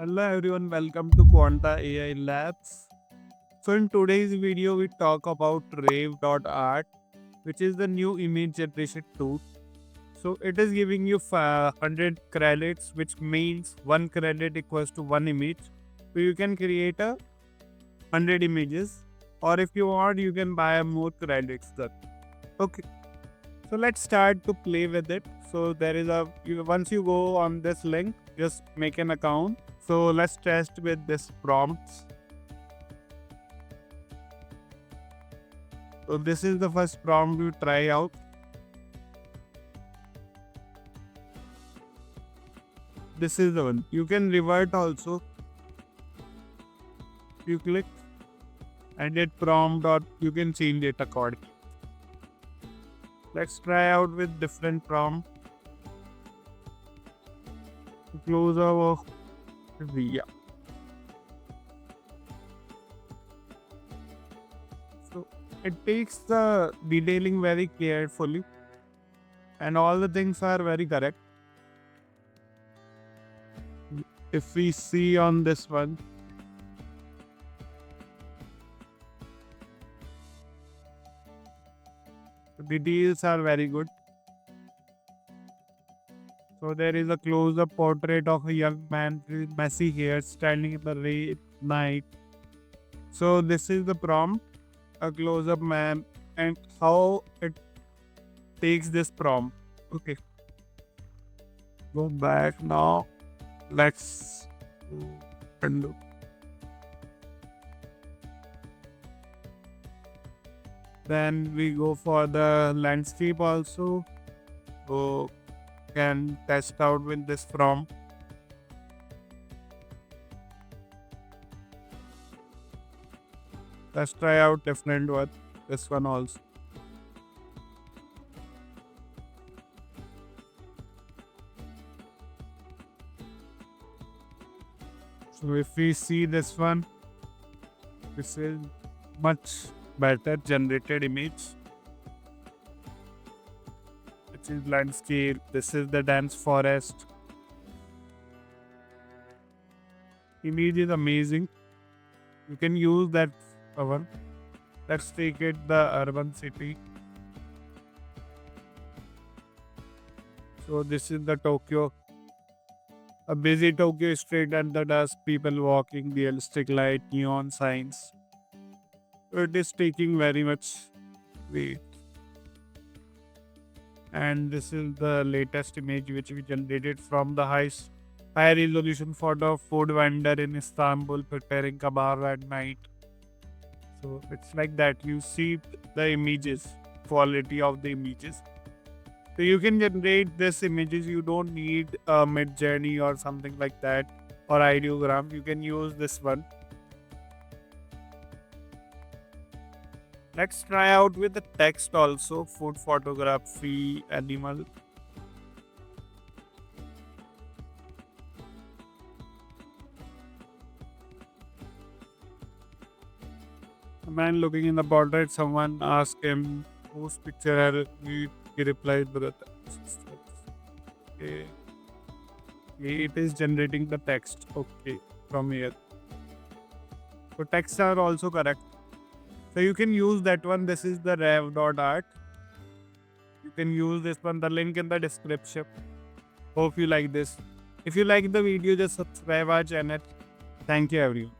Hello everyone, welcome to Quanta AI Labs. So in today's video we talk about Reve.art, which is the new image generation tool. So it is giving you 100 credits, which means 1 credit equals to 1 image. So you can create a 100 images, or if you want you can buy more credits then. Okay. So let's start to play with it. So there is once you go on this link, just make an account. So let's test with this prompts. So this is the first prompt you try out. This is the one. You can revert also. You click edit prompt or you can change it accordingly. Let's try out with different prompt. Close our yeah. So it takes the detailing very carefully and all the things are very correct. If we see on this one, the details are very good. So there is a close-up portrait of a young man with messy hair standing in the rain night. So this is the prompt, a close-up man, and how it takes this prompt. Okay, go back now. Let's undo. Then we go for the landscape also. So can test out with this prompt. Let's try out different one. This one also. So if we see this one, this is much better generated image. Which is landscape. This is the dense forest. Image is amazing. You can use that one. Let's take it the urban city. So this is the Tokyo. A busy Tokyo street at the dusk, people walking, realistic light, neon signs. It is taking very much weight. And this is the latest image which we generated from the high resolution photo of food vendor in Istanbul preparing kebab at night. So it's like that. You see the images, quality of the images. So you can generate this images. You don't need a Midjourney or something like that or ideogram. You can use this one. Let's try out with the text also. Food photography, animal. A man looking in the portrait. Someone asked him whose picture had he replied, brother. Okay. It is generating the text. Okay, from here. So texts are also correct. So you can use that one. This is the Reve.art. You can use this one. The link in the description. Hope you like this. If you like the video, just subscribe our channel. Thank you everyone.